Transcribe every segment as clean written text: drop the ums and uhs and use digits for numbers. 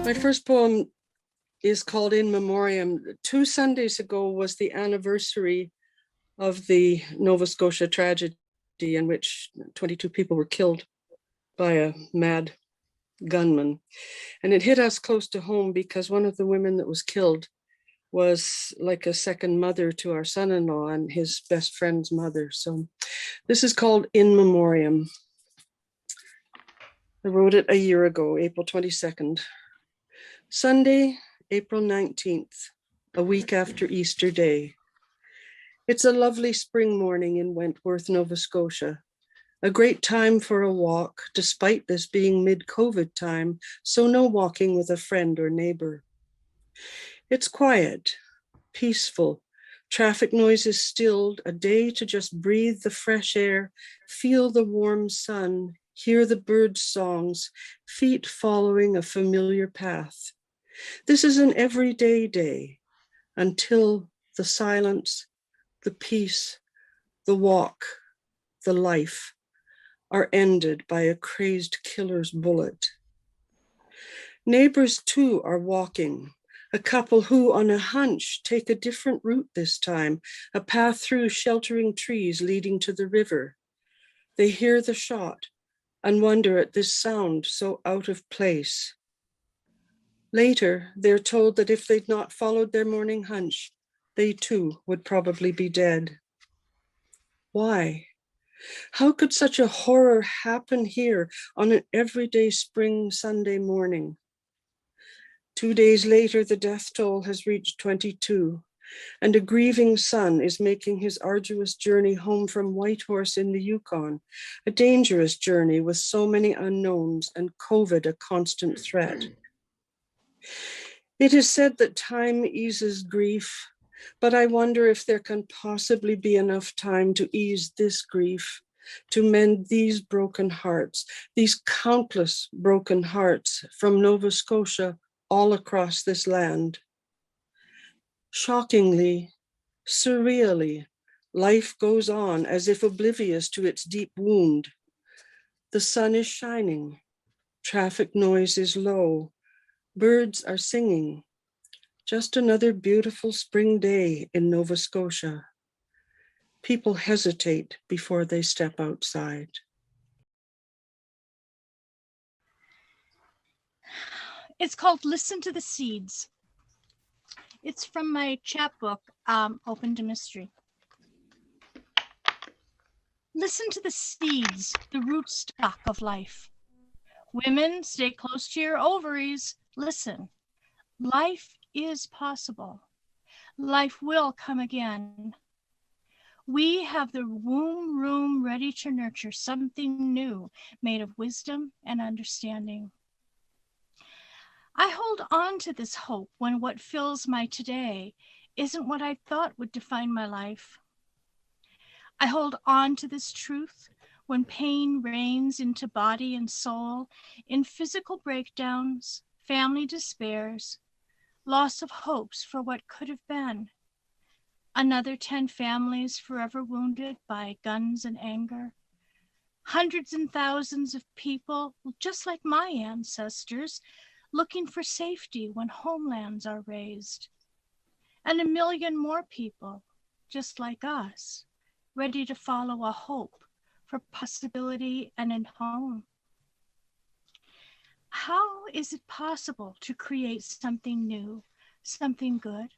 My first poem is called In Memoriam. 2 Sundays ago was the anniversary of the Nova Scotia tragedy in which 22 people were killed by a mad gunman. And it hit us close to home because one of the women that was killed was like a second mother to our son-in-law and his best friend's mother. So this is called In Memoriam. I wrote it a year ago, April 22nd. Sunday, April 19th, a week after Easter Day. It's a lovely spring morning in Wentworth, Nova Scotia. A great time for a walk, despite this being mid-COVID time, so no walking with a friend or neighbor. It's quiet, peaceful. Traffic noise is stilled, a day to just breathe the fresh air, feel the warm sun, hear the birds' songs, feet following a familiar path. This is an everyday day until the silence, the peace, the walk, the life are ended by a crazed killer's bullet. Neighbors too are walking, a couple who on a hunch take a different route this time, a path through sheltering trees leading to the river. They hear the shot and wonder at this sound so out of place. Later, they're told that if they'd not followed their morning hunch, they too would probably be dead. Why? How could such a horror happen here on an everyday spring Sunday morning? 2 days later, the death toll has reached 22, and a grieving son is making his arduous journey home from Whitehorse in the Yukon, a dangerous journey with so many unknowns and COVID a constant threat. It is said that time eases grief, but I wonder if there can possibly be enough time to ease this grief, to mend these broken hearts, these countless broken hearts from Nova Scotia all across this land. Shockingly, surreally, life goes on as if oblivious to its deep wound. The sun is shining, traffic noise is low, birds are singing. Just another beautiful spring day in Nova Scotia. People hesitate before they step outside. It's called Listen to the Seeds. It's from my chapbook, Open to Mystery. Listen to the seeds, the rootstock of life. Women, stay close to your ovaries. Listen. Life is possible. Life will come again. We have the womb room ready to nurture something new, made of wisdom and understanding. I hold on to this hope when what fills my today isn't what I thought would define my life. I hold on to this truth when pain reigns into body and soul, in physical breakdowns, family despairs, loss of hopes for what could have been. Another 10 families forever wounded by guns and anger. Hundreds and thousands of people, just like my ancestors, looking for safety when homelands are razed. And 1 million more people, just like us, ready to follow a hope for possibility and a home. How is it possible to create something new, something good?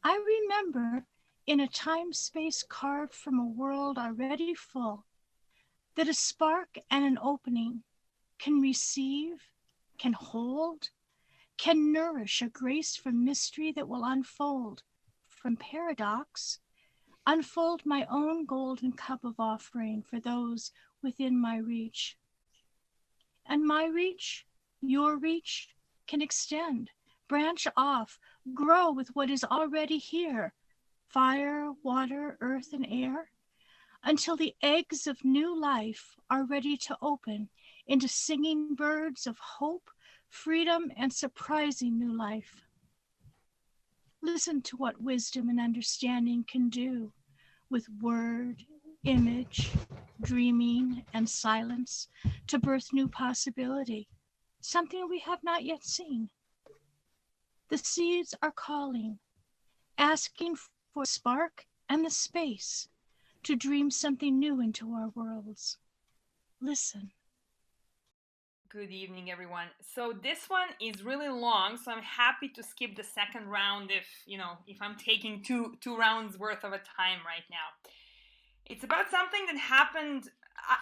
I remember in a time-space carved from a world already full, that a spark and an opening can receive, can hold, can nourish a grace from mystery that will unfold from paradox, unfold my own golden cup of offering for those within my reach. And my reach, your reach, can extend, branch off, grow with what is already here, fire, water, earth, and air, until the eggs of new life are ready to open into singing birds of hope, freedom, and surprising new life. Listen to what wisdom and understanding can do with word, image, dreaming, and silence to birth new possibility. something we have not yet seen. The seeds are calling, asking for spark and the space to dream something new into our worlds. Listen. Good evening, everyone. So this one is really long, so I'm happy to skip the second round if I'm taking two rounds worth of a time right now. It's about something that happened.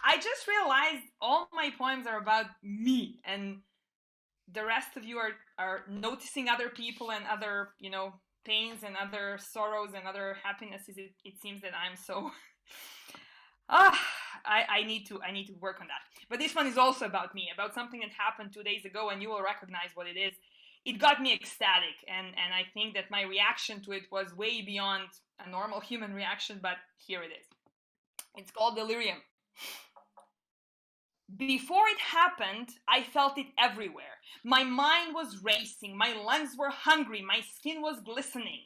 I just realized all my poems are about me, and the rest of you are noticing other people and other, pains and other sorrows and other happinesses. It seems that I'm so I need to work on that. But this one is also about me, about something that happened 2 days ago, and you will recognize what it is. It got me ecstatic, and I think that my reaction to it was way beyond a normal human reaction, but here it is. It's called Delirium. Before it happened, I felt it everywhere. My mind was racing, my lungs were hungry, my skin was glistening.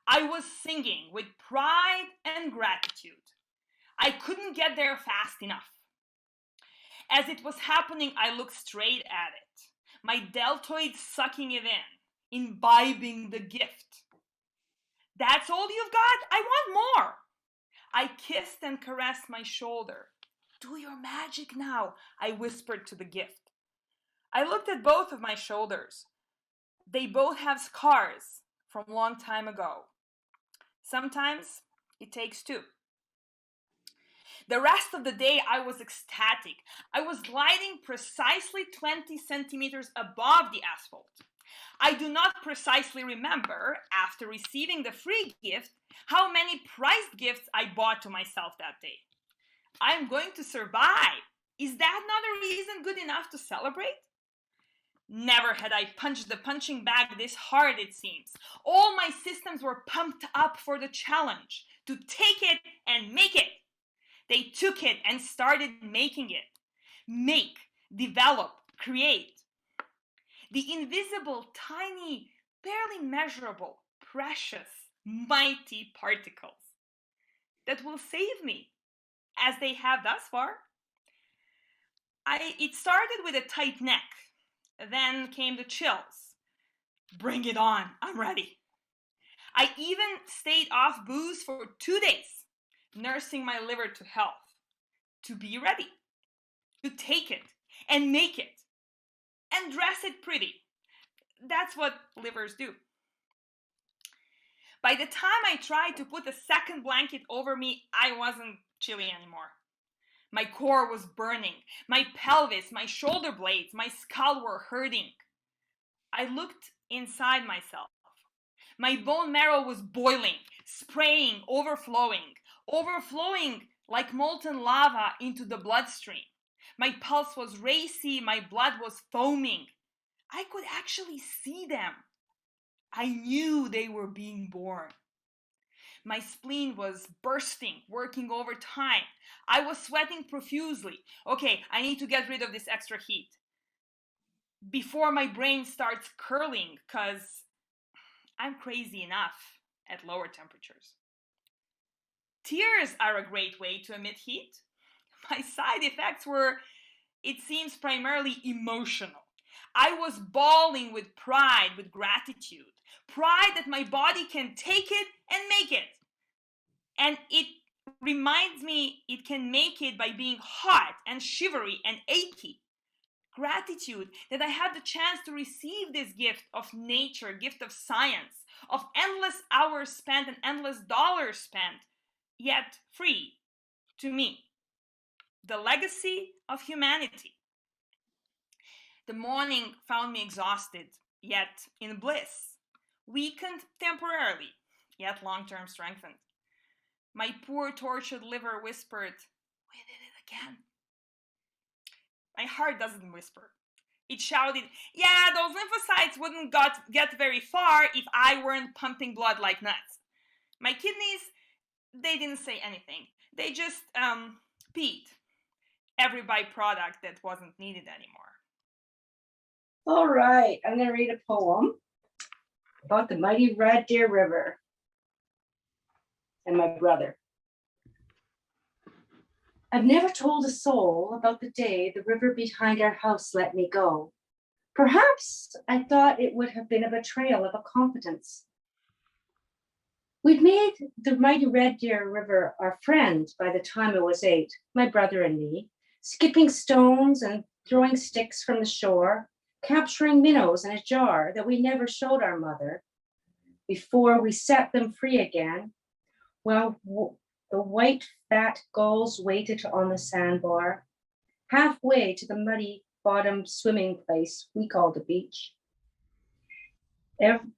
I was singing with pride and gratitude. I couldn't get there fast enough. As it was happening, I looked straight at it, my deltoid sucking it in, imbibing the gift. That's all you've got? I want more. I kissed and caressed my shoulder. Do your magic now, I whispered to the gift. I looked at both of my shoulders. They both have scars from a long time ago. Sometimes it takes two. The rest of the day, I was ecstatic. I was gliding precisely 20 centimeters above the asphalt. I do not precisely remember, after receiving the free gift, how many prized gifts I bought to myself that day. I'm going to survive. Is that not a reason good enough to celebrate? Never had I punched the punching bag this hard, it seems. All my systems were pumped up for the challenge, to take it and make it. They took it and started making it. Make, develop, create. The invisible, tiny, barely measurable, precious, mighty particles that will save me, as they have thus far. It started with a tight neck. Then came the chills. Bring it on, I'm ready. I even stayed off booze for 2 days, nursing my liver to health, to be ready, to take it and make it and dress it pretty. That's what livers do. By the time I tried to put a second blanket over me, I wasn't chilly anymore. My core was burning. My pelvis, my shoulder blades, my skull were hurting. I looked inside myself. My bone marrow was boiling, spraying, overflowing like molten lava into the bloodstream. My pulse was racy, my blood was foaming. I could actually see them. I knew they were being born. My spleen was bursting, working overtime. I was sweating profusely. Okay, I need to get rid of this extra heat before my brain starts curling, because I'm crazy enough at lower temperatures. Tears are a great way to emit heat. My side effects were, it seems, primarily emotional. I was bawling with pride, with gratitude. Pride that my body can take it and make it. And it reminds me it can make it by being hot and shivery and achy. Gratitude that I had the chance to receive this gift of nature, gift of science, of endless hours spent and endless dollars spent, yet free to me. The legacy of humanity. The morning found me exhausted, yet in bliss, weakened temporarily, yet long-term strengthened. My poor tortured liver whispered, "We did it again." My heart doesn't whisper. It shouted, "Yeah, those lymphocytes wouldn't get very far if I weren't pumping blood like nuts." My kidneys, they didn't say anything. They just peed every byproduct that wasn't needed anymore. All right, I'm going to read a poem about the mighty Red Deer River and my brother. I've never told a soul about the day the river behind our house let me go. Perhaps I thought it would have been a betrayal of a confidence. We'd made the mighty Red Deer River our friend by the time I was 8, my brother and me, skipping stones and throwing sticks from the shore, capturing minnows in a jar that we never showed our mother before we set them free again, while the white fat gulls waited on the sandbar, halfway to the muddy bottom swimming place we called the beach.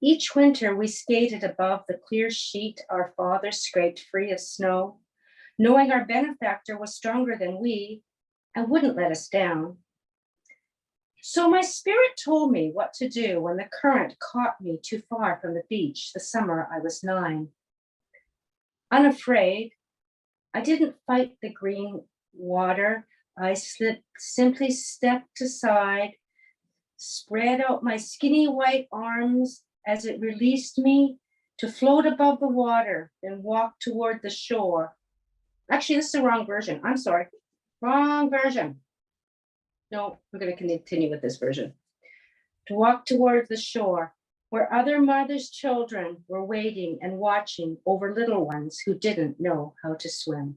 Each winter we skated above the clear sheet our father scraped free of snow, knowing our benefactor was stronger than we and wouldn't let us down. So my spirit told me what to do when the current caught me too far from the beach the summer I was 9. Unafraid, I didn't fight the green water. I simply stepped aside, spread out my skinny white arms as it released me to float above the water, then walk toward the shore. Actually, this is the wrong version. I'm sorry. Wrong version. No, we're going to continue with this version. To walk toward the shore, where other mothers' children were waiting and watching over little ones who didn't know how to swim.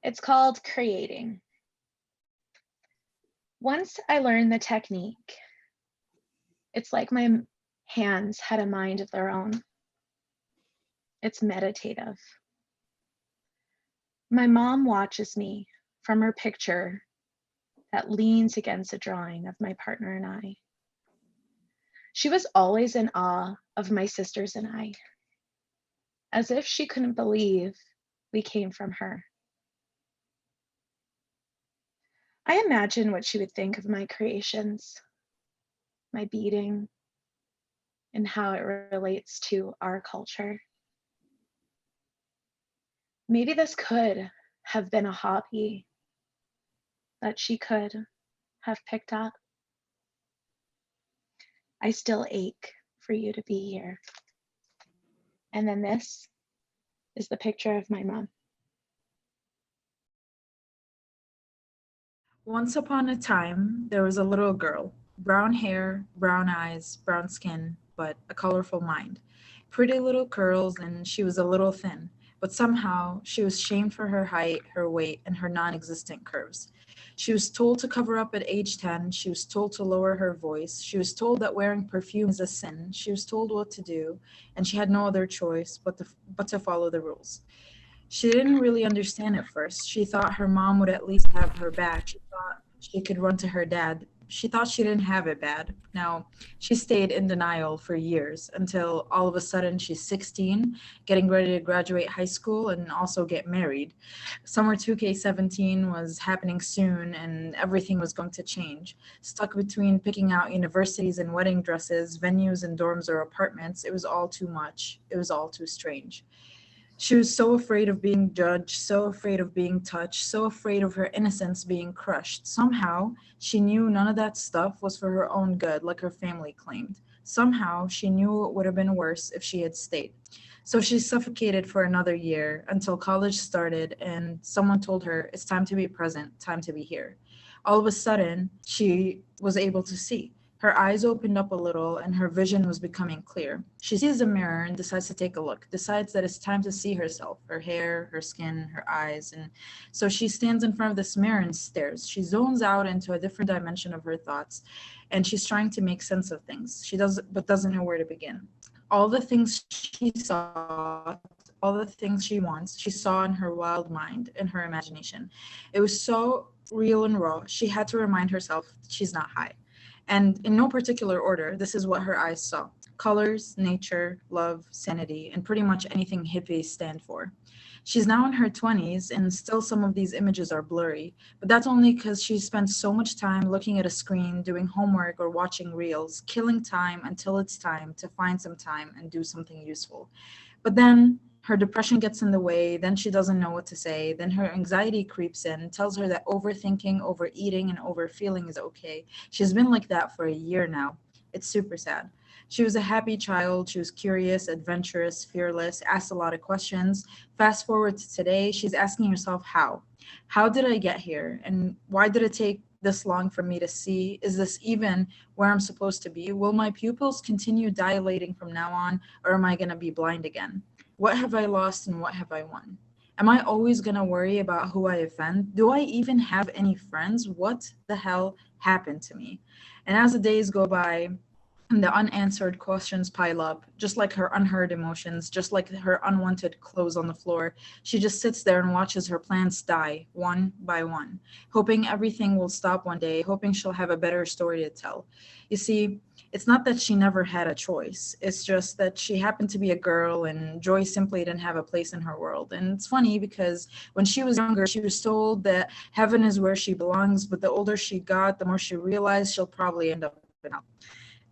It's called creating. Once I learned the technique, it's like my hands had a mind of their own. It's meditative. My mom watches me from her picture that leans against a drawing of my partner and I. She was always in awe of my sisters and I, as if she couldn't believe we came from her. I imagine what she would think of my creations, my beading, and how it relates to our culture. Maybe this could have been a hobby that she could have picked up. I still ache for you to be here. And then this is the picture of my mom. Once upon a time, there was a little girl, brown hair, brown eyes, brown skin, but a colorful mind. Pretty little curls, and she was a little thin, but somehow she was shamed for her height, her weight, and her non-existent curves. She was told to cover up at age 10. She was told to lower her voice. She was told that wearing perfume is a sin. She was told what to do, and she had no other choice but to follow the rules. She didn't really understand at first. She thought her mom would at least have her back. She thought she could run to her dad. She thought she didn't have it bad. Now, she stayed in denial for years until all of a sudden she's 16, getting ready to graduate high school and also get married. Summer 2K17 was happening soon and everything was going to change. Stuck between picking out universities and wedding dresses, venues and dorms or apartments, it was all too much. It was all too strange. She was so afraid of being judged, so afraid of being touched, so afraid of her innocence being crushed. Somehow, she knew none of that stuff was for her own good, like her family claimed. Somehow, she knew it would have been worse if she had stayed. So she suffocated for another year until college started and someone told her, it's time to be present, time to be here. All of a sudden, she was able to see. Her eyes opened up a little and her vision was becoming clear. She sees a mirror and decides to take a look, decides that it's time to see herself, her hair, her skin, her eyes. And so she stands in front of this mirror and stares. She zones out into a different dimension of her thoughts and she's trying to make sense of things. She doesn't know where to begin. All the things she saw, all the things she wants, she saw in her wild mind, in her imagination. It was so real and raw. She had to remind herself she's not high. And in no particular order, this is what her eyes saw. Colors, nature, love, sanity, and pretty much anything hippies stand for. She's now in her 20s, and still some of these images are blurry, but that's only because she spent so much time looking at a screen, doing homework or watching reels, killing time until it's time to find some time and do something useful. But then her depression gets in the way, then she doesn't know what to say, then her anxiety creeps in, tells her that overthinking, overeating, and overfeeling is okay. She's been like that for a year now. It's super sad. She was a happy child. She was curious, adventurous, fearless, asked a lot of questions. Fast forward to today, she's asking herself, how? How did I get here? And why did it take this long for me to see? Is this even where I'm supposed to be? Will my pupils continue dilating from now on, or am I going to be blind again? What have I lost and what have I won? Am I always going to worry about who I offend? Do I even have any friends? What the hell happened to me? And as the days go by, and the unanswered questions pile up, just like her unheard emotions, just like her unwanted clothes on the floor. She just sits there and watches her plans die, one by one, hoping everything will stop one day, hoping she'll have a better story to tell. You see, it's not that she never had a choice. It's just that she happened to be a girl and joy simply didn't have a place in her world. And it's funny because when she was younger, she was told that heaven is where she belongs, but the older she got, the more she realized she'll probably end up in hell.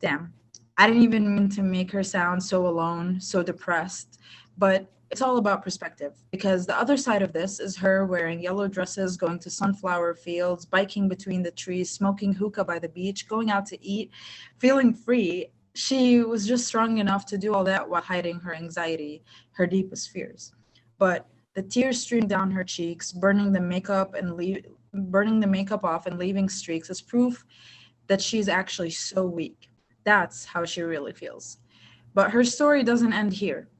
Damn, I didn't even mean to make her sound so alone, so depressed, but it's all about perspective, because the other side of this is her wearing yellow dresses, going to sunflower fields, biking between the trees, smoking hookah by the beach, going out to eat, feeling free. She was just strong enough to do all that while hiding her anxiety, her deepest fears. But the tears streamed down her cheeks, burning the makeup off and leaving streaks as proof that she's actually so weak. That's how she really feels. But her story doesn't end here.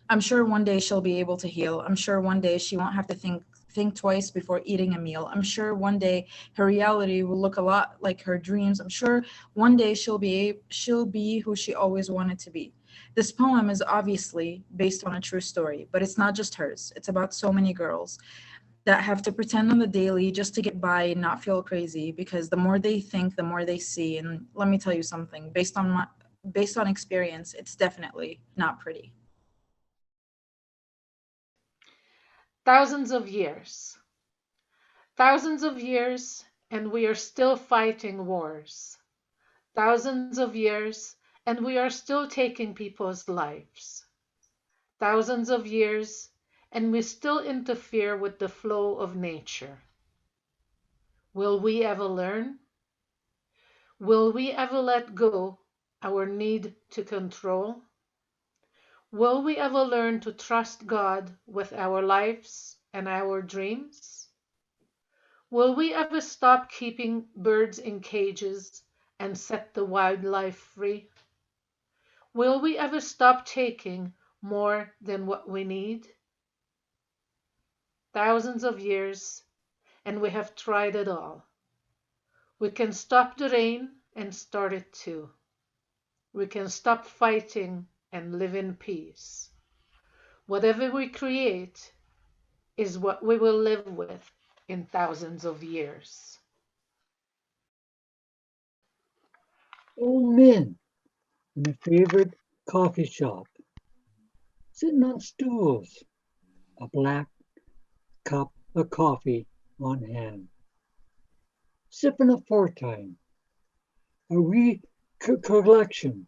I'm sure one day she'll be able to heal. I'm sure one day she won't have to think twice before eating a meal. I'm sure one day her reality will look a lot like her dreams. I'm sure one day she'll be who she always wanted to be. This poem is obviously based on a true story, but it's not just hers. It's about so many girls that have to pretend on the daily just to get by and not feel crazy, because the more they think, the more they see. And let me tell you something, based on experience, it's definitely not pretty. Thousands of years. Thousands of years, and we are still fighting wars. Thousands of years, and we are still taking people's lives. Thousands of years, and we still interfere with the flow of nature. Will we ever learn? Will we ever let go our need to control? Will we ever learn to trust God with our lives and our dreams? Will we ever stop keeping birds in cages and set the wildlife free? Will we ever stop taking more than what we need? Thousands of years, and we have tried it all. We can stop the rain and start it too. We can stop fighting and live in peace. Whatever we create is what we will live with in thousands of years. Old men in a favorite coffee shop, sitting on stools, a black cup of coffee on hand, sipping a foretime, a recollection,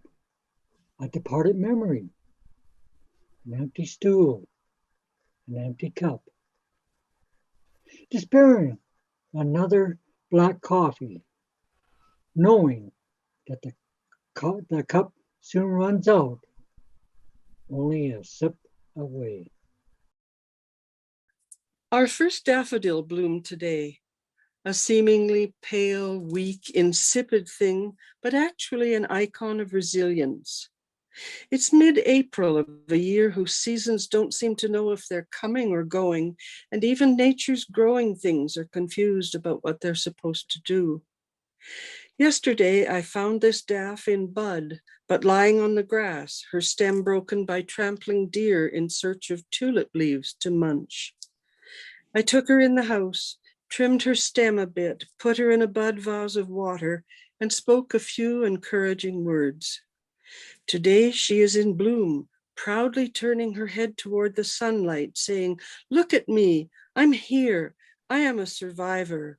a departed memory, an empty stool, an empty cup, despairing another black coffee, knowing that the cup soon runs out, only a sip away. Our first daffodil bloomed today, a seemingly pale, weak, insipid thing, but actually an icon of resilience. It's mid-April of a year whose seasons don't seem to know if they're coming or going, and even nature's growing things are confused about what they're supposed to do. Yesterday, I found this daff in bud, but lying on the grass, her stem broken by trampling deer in search of tulip leaves to munch. I took her in the house, trimmed her stem a bit, put her in a bud vase of water, and spoke a few encouraging words. Today she is in bloom, proudly turning her head toward the sunlight, saying, "Look at me, I'm here, I am a survivor."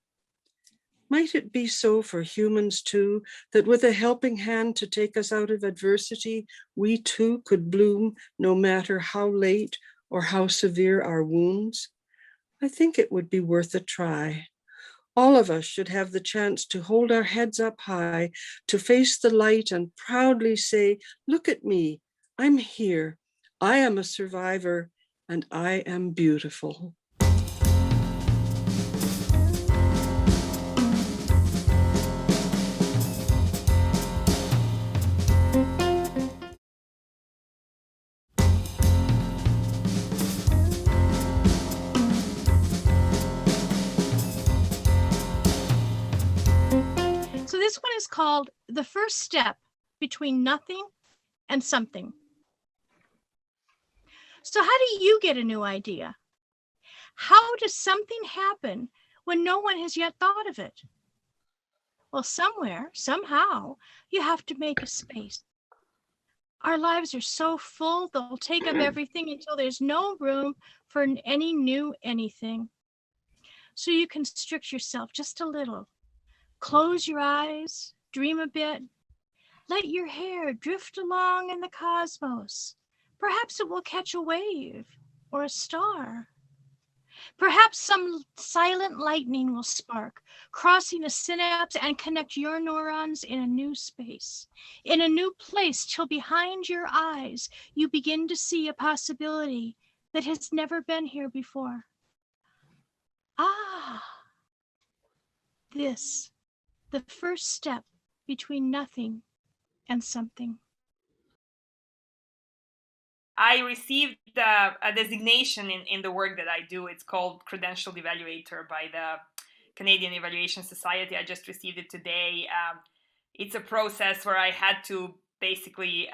Might it be so for humans too, that with a helping hand to take us out of adversity, we too could bloom no matter how late or how severe our wounds? I think it would be worth a try. All of us should have the chance to hold our heads up high, to face the light and proudly say, look at me, I'm here. I am a survivor and I am beautiful. So this one is called The First Step Between Nothing and Something. So how do you get a new idea? How does something happen when no one has yet thought of it? Well, somewhere, somehow, you have to make a space. Our lives are so full, they'll take up everything until there's no room for any new anything. So you constrict yourself just a little. Close your eyes, dream a bit. Let your hair drift along in the cosmos. Perhaps it will catch a wave or a star. Perhaps some silent lightning will spark, crossing a synapse and connect your neurons in a new space, in a new place, till behind your eyes you begin to see a possibility that has never been here before. Ah, this, the first step between nothing and something. I received a designation in the work that I do. It's called Credentialed Evaluator by the Canadian Evaluation Society. I just received it today. It's a process where I had to basically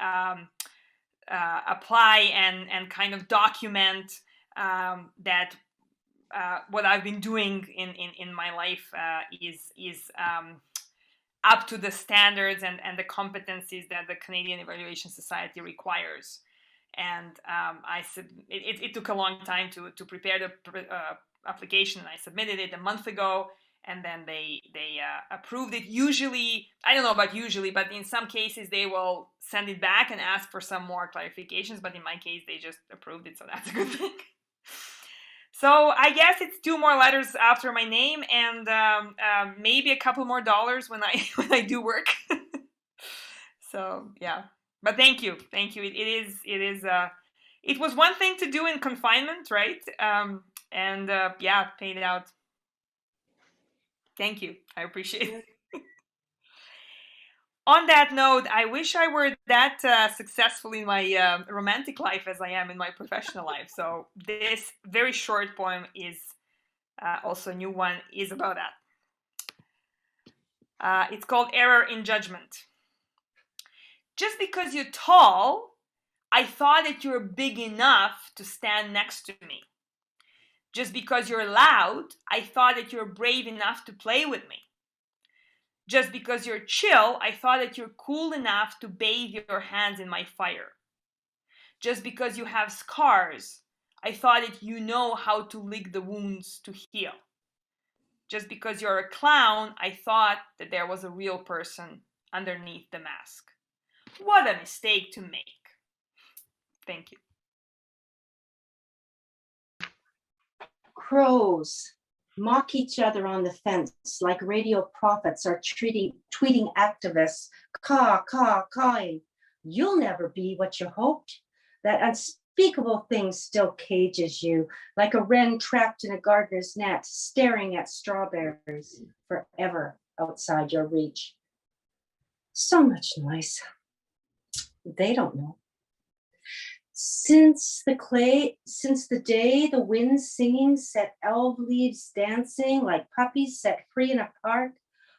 apply and kind of document that what I've been doing in my life is up to the standards and the competencies that the Canadian Evaluation Society requires. And it took a long time to prepare the application. I submitted it a month ago, and then they approved it. Usually, I don't know about usually, but in some cases they will send it back and ask for some more clarifications. But in my case, they just approved it, so that's a good thing. So I guess it's 2 more letters after my name, and maybe a couple more dollars when I do work. So yeah. But thank you. It was one thing to do in confinement, right? Paid out. Thank you. I appreciate it. On that note, I wish I were that successful in my romantic life as I am in my professional life. So this very short poem is also a new one, is about that. It's called Error in Judgment. Just because you're tall, I thought that you're big enough to stand next to me. Just because you're loud, I thought that you're brave enough to play with me. Just because you're chill, I thought that you're cool enough to bathe your hands in my fire. Just because you have scars, I thought that you know how to lick the wounds to heal. Just because you're a clown, I thought that there was a real person underneath the mask. What a mistake to make. Thank you. Crows mock each other on the fence like radio prophets are tweeting activists, cawing. You'll never be what you hoped. That unspeakable thing still cages you like a wren trapped in a gardener's net, staring at strawberries forever outside your reach. So much noise. They don't know. Since the day the wind singing set elf leaves dancing like puppies set free in a park,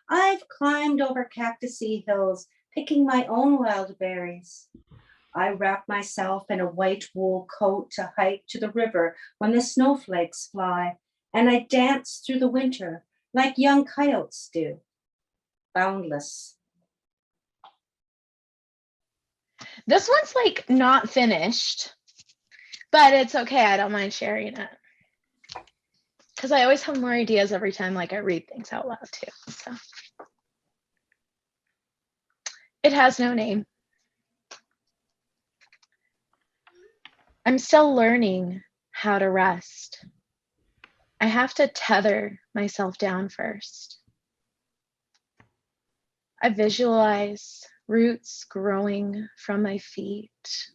I've climbed over cactusy hills, picking my own wild berries. I wrap myself in a white wool coat to hike to the river when the snowflakes fly, and I dance through the winter like young coyotes do, boundless. This one's like not finished, but it's okay. I don't mind sharing it because I always have more ideas every time like I read things out loud too. So it has no name. I'm still learning how to rest. I have to tether myself down first. I visualize roots growing from my feet,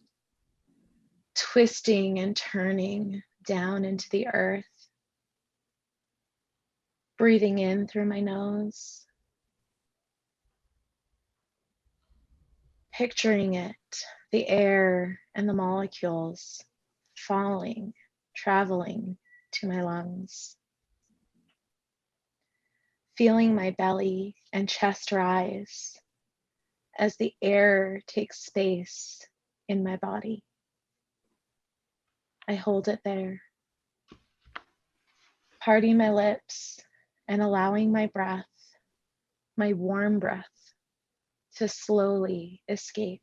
twisting and turning down into the earth, breathing in through my nose, picturing it, the air and the molecules falling, traveling to my lungs, feeling my belly and chest rise as the air takes space in my body. I hold it there, parting my lips and allowing my breath, my warm breath, to slowly escape.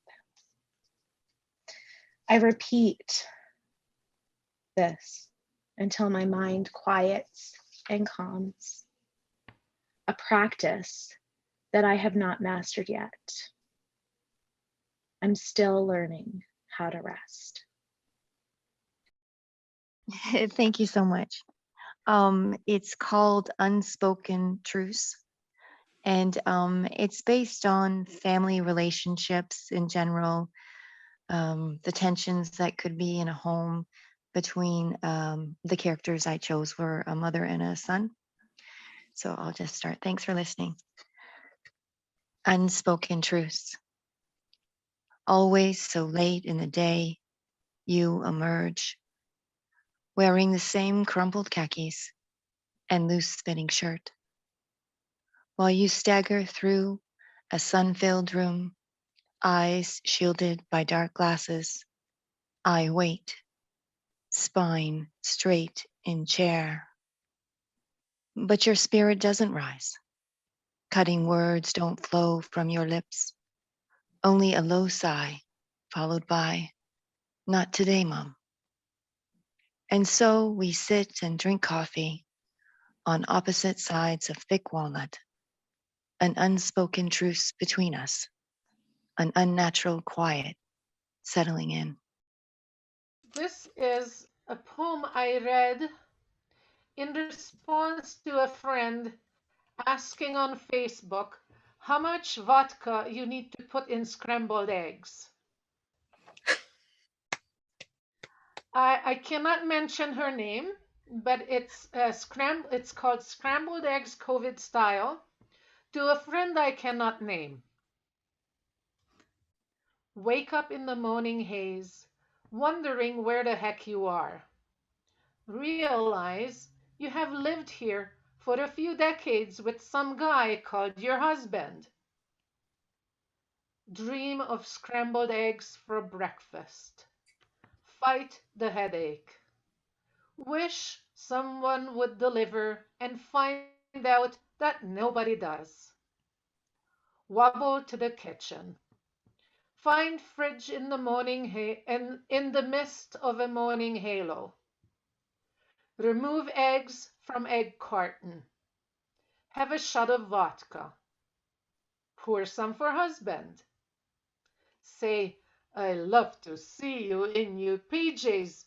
I repeat this until my mind quiets and calms, a practice that I have not mastered yet. I'm still learning how to rest. Thank you so much. It's called Unspoken Truce, and it's based on family relationships in general, the tensions that could be in a home between the characters I chose were a mother and a son. So I'll just start. Thanks for listening. Unspoken truce. Always so late in the day, you emerge, wearing the same crumpled khakis and loose fitting shirt. While you stagger through a sun-filled room, eyes shielded by dark glasses, I wait, spine straight in chair. But your spirit doesn't rise. Cutting words don't flow from your lips. Only a low sigh, followed by, "Not today, Mom." And so we sit and drink coffee on opposite sides of thick walnut, an unspoken truce between us, an unnatural quiet settling in. This is a poem I read in response to a friend asking on Facebook how much vodka you need to put in scrambled eggs. I cannot mention her name, but it's called Scrambled Eggs COVID Style, to a friend I cannot name. Wake up in the morning haze, wondering where the heck you are. Realize you have lived here for a few decades with some guy called your husband. Dream of scrambled eggs for breakfast. Fight the headache. Wish someone would deliver and find out that nobody does. Wobble to the kitchen. Find fridge in the morning and in the mist of a morning halo. Remove eggs from egg carton. Have a shot of vodka. Pour some for husband. Say, "I love to see you in your PJs."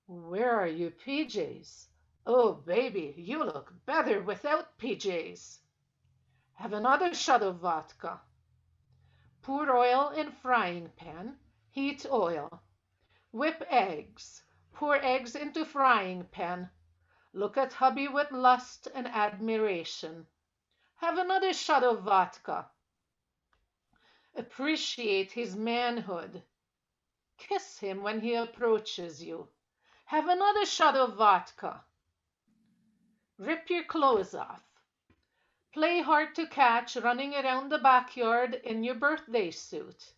Where are your PJs? Oh, baby, you look better without PJs. Have another shot of vodka. Pour oil in frying pan. Heat oil. Whip eggs. Pour eggs into frying pan. Look at hubby with lust and admiration. Have another shot of vodka. Appreciate his manhood. Kiss him when he approaches you. Have another shot of vodka. Rip your clothes off. Play hard to catch running around the backyard in your birthday suit.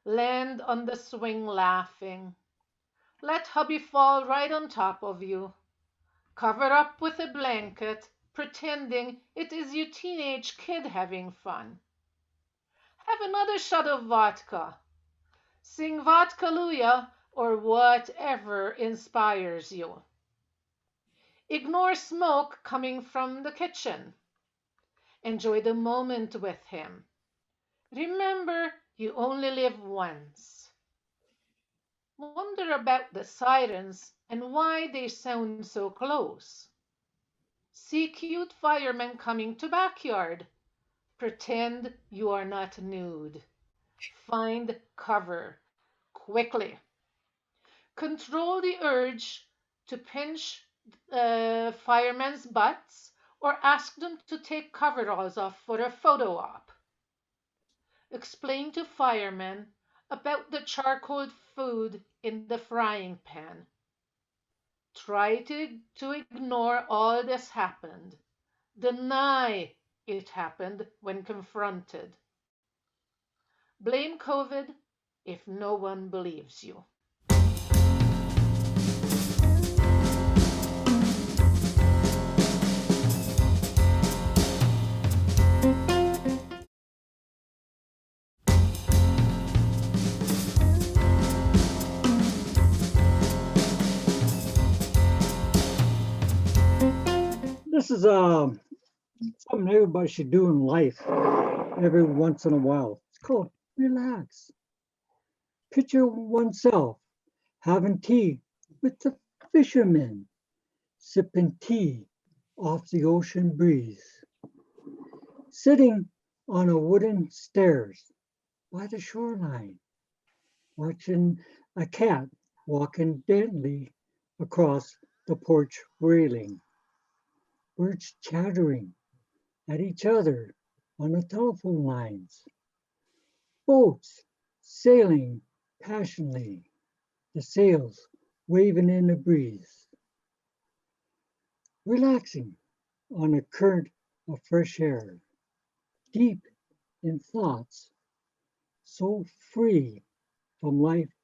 Land on the swing laughing. Let hubby fall right on top of you. Cover up with a blanket, pretending it is your teenage kid having fun. Have another shot of vodka. Sing Vodkalooya or whatever inspires you. Ignore smoke coming from the kitchen. Enjoy the moment with him. Remember, you only live once. Wonder about the sirens and why they sound so close. See cute firemen coming to backyard. Pretend you are not nude. Find cover quickly. Control the urge to pinch firemen's butts or ask them to take coveralls off for a photo op. Explain to firemen about the charcoal food in the frying pan. Try to ignore all this happened. Deny it happened when confronted. Blame COVID if no one believes you. This is something everybody should do in life every once in a while. It's called relax. Picture oneself having tea with the fishermen, sipping tea off the ocean breeze, sitting on a wooden stairs by the shoreline, watching a cat walking gently across the porch railing, birds chattering at each other on the telephone lines, boats sailing passionately, the sails waving in the breeze, relaxing on a current of fresh air, deep in thoughts, so free from life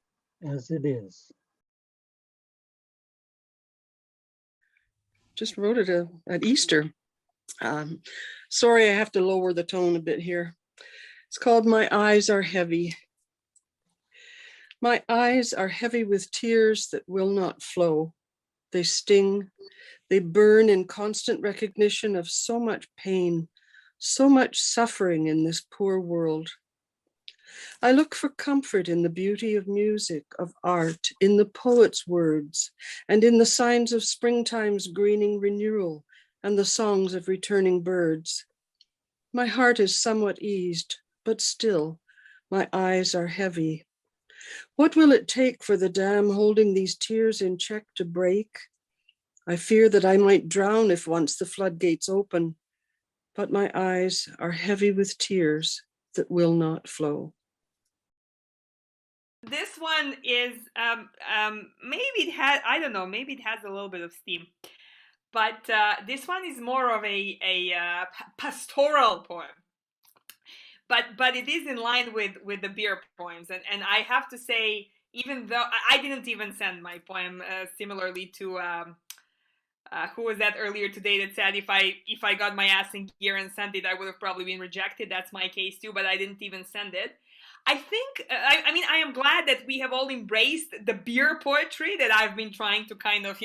as it is. Just wrote it at Easter. Sorry, I have to lower the tone a bit here. It's called My Eyes Are Heavy. My eyes are heavy with tears that will not flow. They sting, they burn in constant recognition of so much pain, so much suffering in this poor world. I look for comfort in the beauty of music, of art, in the poet's words, and in the signs of springtime's greening renewal and the songs of returning birds. My heart is somewhat eased, but still, my eyes are heavy. What will it take for the dam holding these tears in check to break? I fear that I might drown if once the floodgates open, but my eyes are heavy with tears that will not flow. This one is maybe it has, I don't know, maybe it has a little bit of steam, but this one is more of a pastoral poem. But it is in line with the beer poems, and I have to say, even though I didn't even send my poem, similarly to who was that earlier today that said if I got my ass in gear and sent it, I would have probably been rejected. That's my case too, but I didn't even send it. I think, I mean, I am glad that we have all embraced the beer poetry that I've been trying to kind of,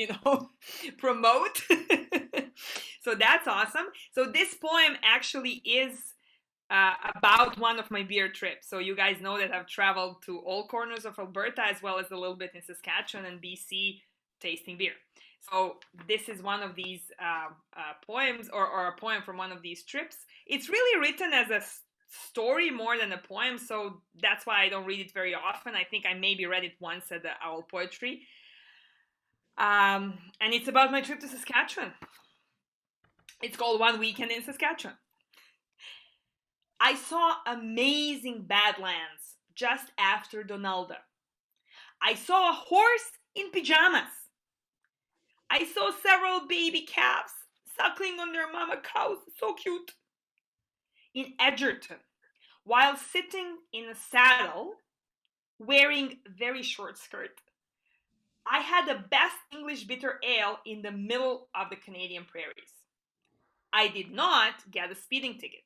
promote. So that's awesome. So this poem actually is about one of my beer trips. So you guys know that I've traveled to all corners of Alberta as well as a little bit in Saskatchewan and BC tasting beer. So this is one of these poems or a poem from one of these trips. It's really written as a story more than a poem, so that's why I don't read it very often. I think I maybe read it once at the Owl Poetry. And it's about my trip to Saskatchewan. It's called One Weekend in Saskatchewan. I saw amazing badlands just after Donalda. I saw a horse in pajamas. I saw several baby calves suckling on their mama cows, so cute. In Edgerton, while sitting in a saddle, wearing very short skirt, I had the best English bitter ale in the middle of the Canadian prairies. I did not get a speeding ticket.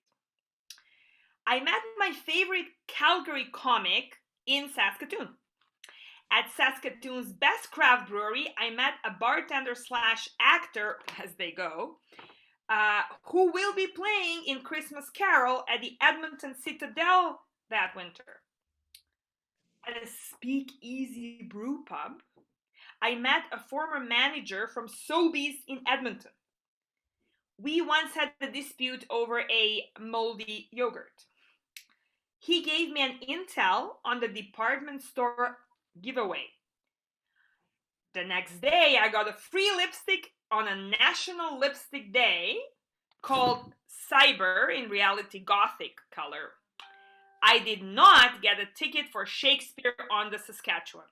I met my favorite Calgary comic in Saskatoon. At Saskatoon's best craft brewery, I met a bartender / actor, as they go, who will be playing in Christmas Carol at the Edmonton Citadel that winter. At a speakeasy brew pub, I met a former manager from Sobeys in Edmonton. We once had a dispute over a moldy yogurt. He gave me an intel on the department store giveaway. The next day, I got a free lipstick on a National Lipstick Day called Cyber, in reality Gothic color. I did not get a ticket for Shakespeare on the Saskatchewan.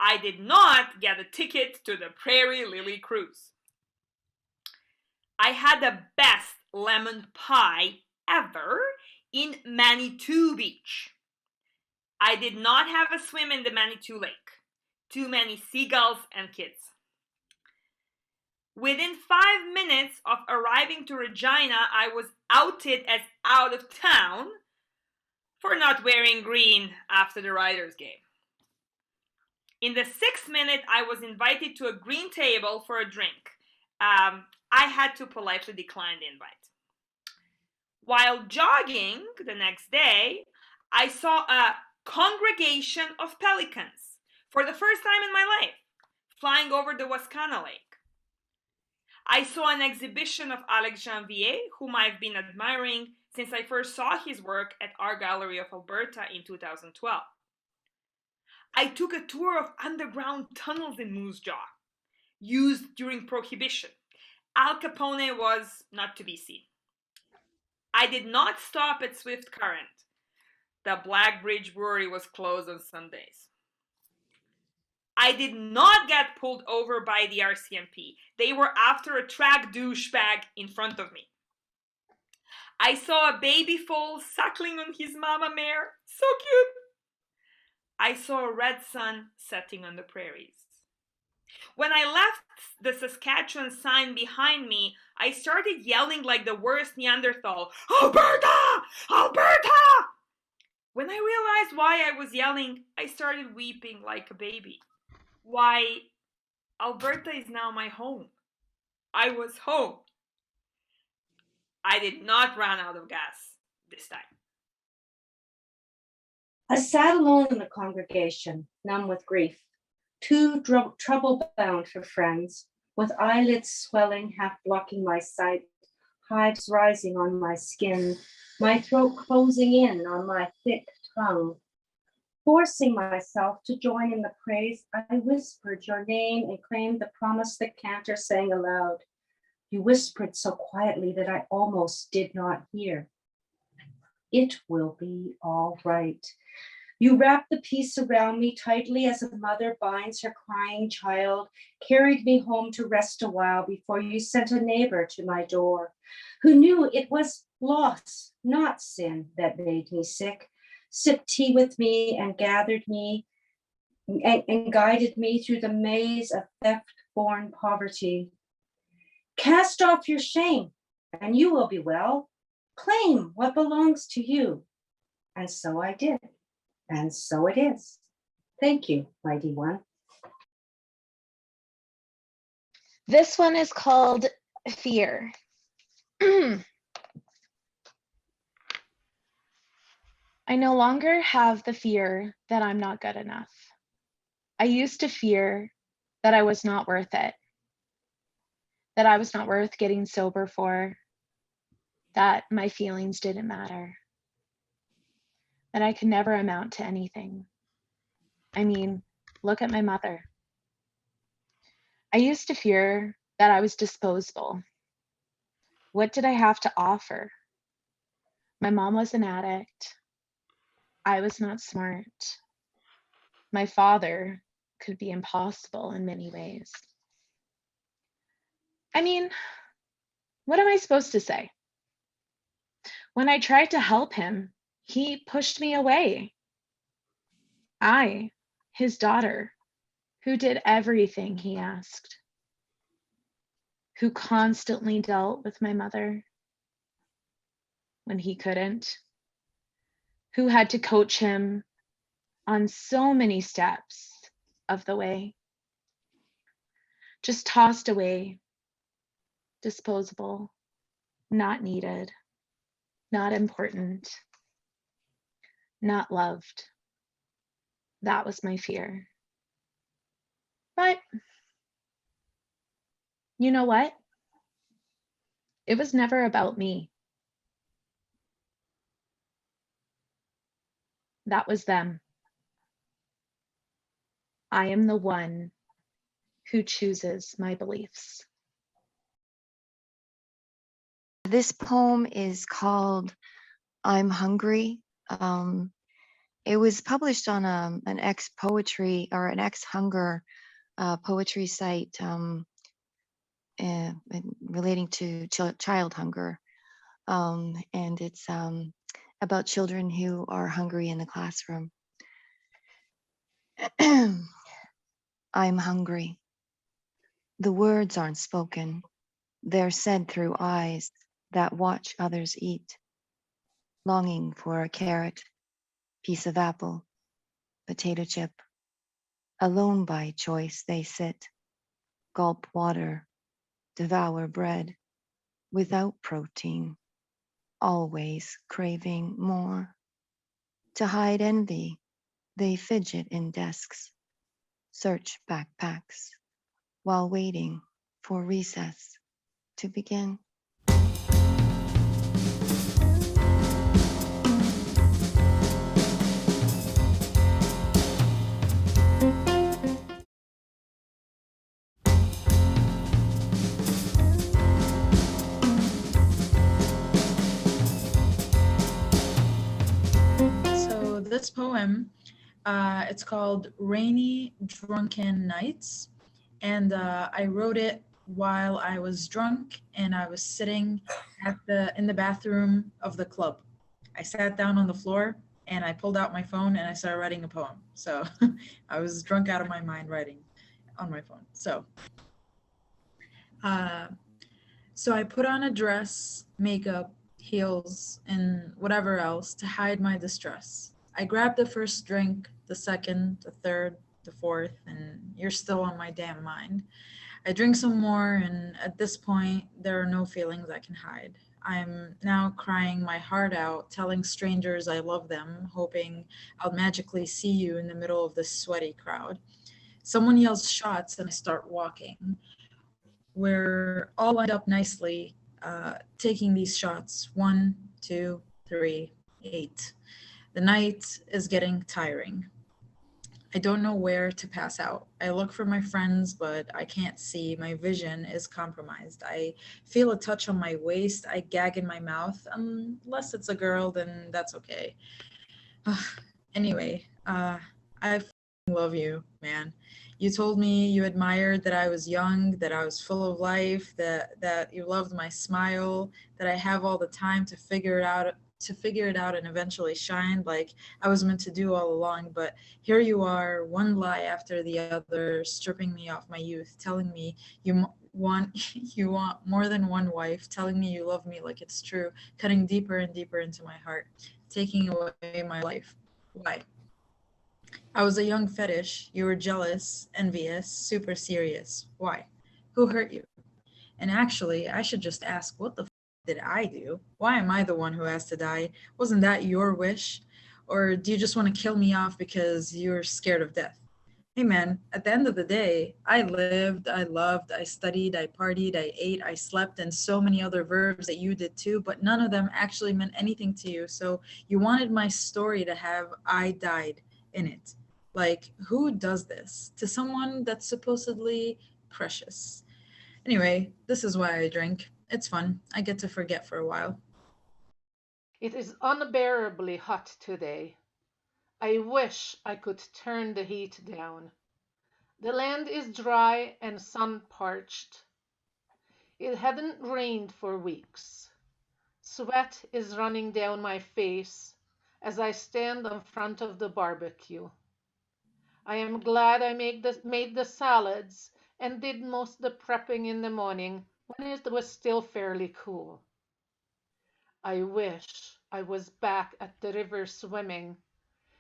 I did not get a ticket to the Prairie Lily Cruise. I had the best lemon pie ever in Manitou Beach. I did not have a swim in the Manitou Lake. Too many seagulls and kids. Within 5 minutes of arriving to Regina, I was outed as out of town for not wearing green after the Riders game. In the 6th minute, I was invited to a green table for a drink. I had to politely decline the invite. While jogging the next day, I saw a congregation of pelicans for the first time in my life, flying over the Wascana Lake. I saw an exhibition of Alex Janvier, whom I've been admiring since I first saw his work at Art Gallery of Alberta in 2012. I took a tour of underground tunnels in Moose Jaw, used during Prohibition. Al Capone was not to be seen. I did not stop at Swift Current. The Black Bridge Brewery was closed on Sundays. I did not get pulled over by the RCMP. They were after a track douchebag in front of me. I saw a baby foal suckling on his mama mare. So cute. I saw a red sun setting on the prairies. When I left the Saskatchewan sign behind me, I started yelling like the worst Neanderthal, Alberta! Alberta! When I realized why I was yelling, I started weeping like a baby. Why, Alberta is now my home. I was home. I did not run out of gas this time. I sat alone in the congregation, numb with grief, too trouble-bound for friends, with eyelids swelling, half blocking my sight, hives rising on my skin, my throat closing in on my thick tongue. Forcing myself to join in the praise, I whispered your name and claimed the promise the cantor sang aloud. You whispered so quietly that I almost did not hear. It will be all right. You wrapped the piece around me tightly as a mother binds her crying child, carried me home to rest a while before you sent a neighbor to my door, who knew it was loss, not sin, that made me sick, sipped tea with me and gathered me and guided me through the maze of theft-born poverty. Cast off your shame and you will be well. Claim what belongs to you. And so I did. And so it is. Thank you, mighty one. This one is called Fear. I no longer have the fear that I'm not good enough. I used to fear that I was not worth it, that I was not worth getting sober for, that my feelings didn't matter, that I could never amount to anything. I mean, look at my mother. I used to fear that I was disposable. What did I have to offer? My mom was an addict. I was not smart. My father could be impossible in many ways. I mean, what am I supposed to say? When I tried to help him, he pushed me away. I, his daughter, who did everything he asked, who constantly dealt with my mother when he couldn't, who had to coach him on so many steps of the way, just tossed away, disposable, not needed, not important, not loved. That was my fear. But you know what? It was never about me. That was them. I am the one who chooses my beliefs. This poem is called I'm Hungry. It was published on an ex-poetry or an ex-hunger poetry site relating to child hunger. And it's about children who are hungry in the classroom. I'm hungry. The words aren't spoken. They're said through eyes that watch others eat, longing for a carrot, piece of apple, potato chip. Alone by choice they sit, gulp water, devour bread, without protein, always craving more. To hide envy, they fidget in desks, search backpacks, while waiting for recess to begin. So this poem, it's called Rainy Drunken Nights, and I wrote it while I was drunk and I was sitting in the bathroom of the club. I sat down on the floor and I pulled out my phone and I started writing a poem. So I was drunk out of my mind writing on my phone. So I put on a dress, makeup, heels, and whatever else to hide my distress. I grabbed the first drink, the second, the third, the fourth, and you're still on my damn mind. I drink some more, and at this point, there are no feelings I can hide. I'm now crying my heart out, telling strangers I love them, hoping I'll magically see you in the middle of this sweaty crowd. Someone yells shots, and I start walking. We're all lined up nicely, taking these shots. 1, 2, 3, 8. The night is getting tiring. I don't know where to pass out. I look for my friends, but I can't see. My vision is compromised. I feel a touch on my waist. I gag in my mouth. Unless it's a girl, then that's okay. Anyway, I love you, man. You told me you admired that I was young, that I was full of life, that you loved my smile, that I have all the time to figure it out and eventually shine like I was meant to do all along. But here you are, one lie after the other, stripping me off my youth, telling me you want more than one wife, telling me you love me like it's true, cutting deeper and deeper into my heart, taking away my life. Why? I was a young fetish. You were jealous, envious, super serious. Why? Who hurt you? And actually, I should just ask, what the did I do? Why am I the one who has to die? Wasn't that your wish? Or do you just want to kill me off because you're scared of death? Hey man, at the end of the day, I lived, I loved, I studied, I partied, I ate, I slept, and so many other verbs that you did too, but none of them actually meant anything to you. So you wanted my story to have I died in it. Like, who does this to someone that's supposedly precious? Anyway, this is why I drink. It's fun. I get to forget for a while. It is unbearably hot today. I wish I could turn the heat down. The land is dry and sun-parched. It hadn't rained for weeks. Sweat is running down my face as I stand in front of the barbecue. I am glad I made the salads and did most of the prepping in the morning when it was still fairly cool. I wish I was back at the river swimming,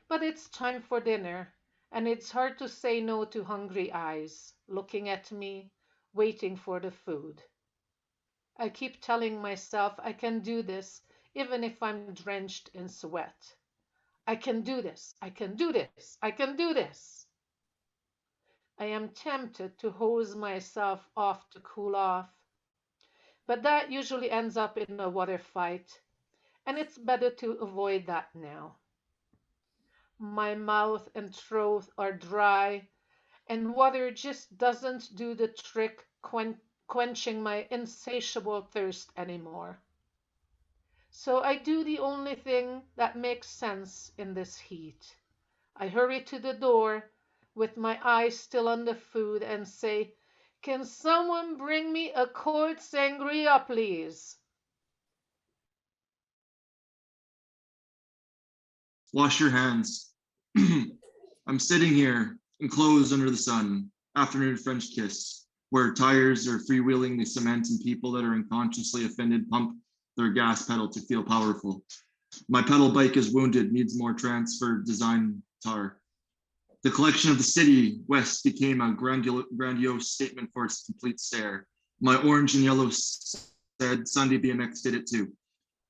But it's time for dinner, and it's hard to say no to hungry eyes looking at me, waiting for the food. I keep telling myself I can do this even if I'm drenched in sweat. I can do this, I can do this, I can do this. I am tempted to hose myself off to cool off, but that usually ends up in a water fight, and it's better to avoid that now. My mouth and throat are dry, and water just doesn't do the trick quenching my insatiable thirst anymore. So I do the only thing that makes sense in this heat. I hurry to the door with my eyes still on the food and say, "Can someone bring me a cold sangria, please?" Wash your hands. I'm sitting here, enclosed under the sun, afternoon French kiss, where tires are freewheeling the cement and people that are unconsciously offended pump their gas pedal to feel powerful. My pedal bike is wounded, needs more transfer design tar. The collection of the city west became a grandiose statement for its complete stare. My orange and yellow said Sunday BMX did it too.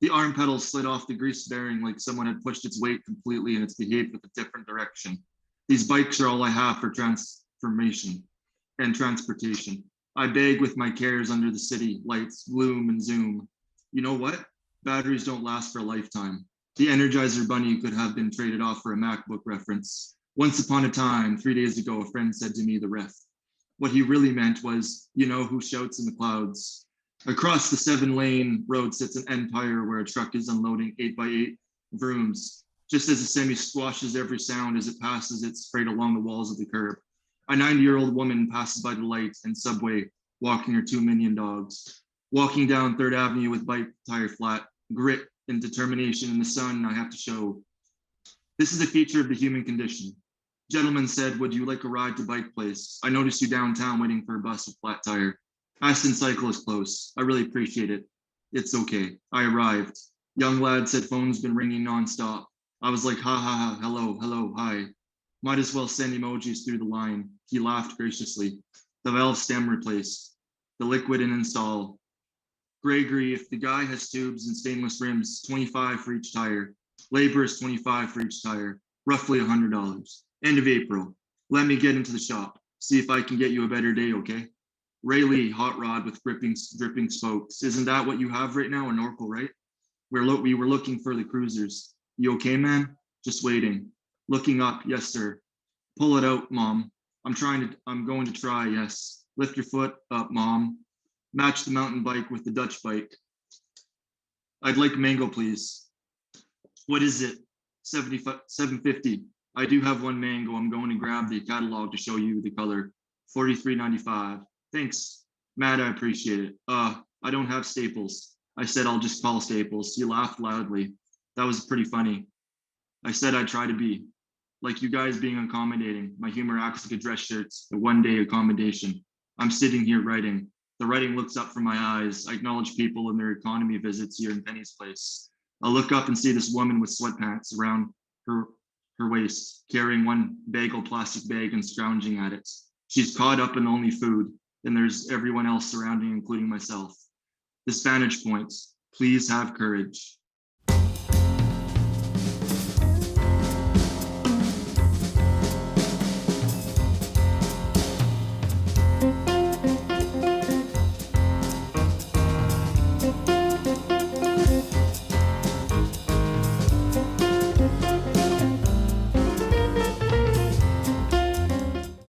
The arm pedal slid off the greased bearing like someone had pushed its weight completely and it's behaved with a different direction. These bikes are all I have for transformation and transportation. I beg with my cares under the city, lights, gloom and zoom. You know what? Batteries don't last for a lifetime. The Energizer Bunny could have been traded off for a MacBook reference. Once upon a time, 3 days ago, a friend said to me the ref. What he really meant was, you know who shouts in the clouds. Across the 7-lane road sits an empire where a truck is unloading 8x8 vrooms, just as a semi squashes every sound as it passes its freight along the walls of the curb. A 90-year-old woman passes by the light and subway, walking her 2 minion dogs. Walking down 3rd Avenue with bike tire flat, grit and determination in the sun I have to show. This is a feature of the human condition. Gentleman said, would you like a ride to bike place? I noticed you downtown waiting for a bus with flat tire. Aston Cycle is close. I really appreciate it. It's okay. I arrived. Young lad said phone's been ringing nonstop. I was like, ha ha ha, hello, hello, hi. Might as well send emojis through the line. He laughed graciously. The valve stem replaced. The liquid in install. Gregory, if the guy has tubes and stainless rims, 25 for each tire. Labor is 25 for each tire. Roughly $100. End of April. Let me get into the shop. See if I can get you a better day, okay? Ray Lee, hot rod with dripping spokes. Isn't that what you have right now in Norcal, right? We were looking for the cruisers. You okay, man? Just waiting. Looking up, yes, sir. Pull it out, mom. I'm going to try, yes. Lift your foot up, mom. Match the mountain bike with the Dutch bike. I'd like mango, please. What is it? $7.50. I do have one mango. I'm going to grab the catalog to show you the color. $43.95. Thanks, Matt, I appreciate it. I don't have Staples. I said I'll just call Staples. He laughed loudly. That was pretty funny. I said I'd try to be. Like you guys being accommodating. My humor acts like a dress shirt, a one-day accommodation. I'm sitting here writing. The writing looks up from my eyes. I acknowledge people in their economy visits here in Penny's place. I'll look up and see this woman with sweatpants around her waist, carrying one bagel plastic bag and scrounging at it. She's caught up in only food. Then there's everyone else surrounding, including myself. This vantage point, please have courage.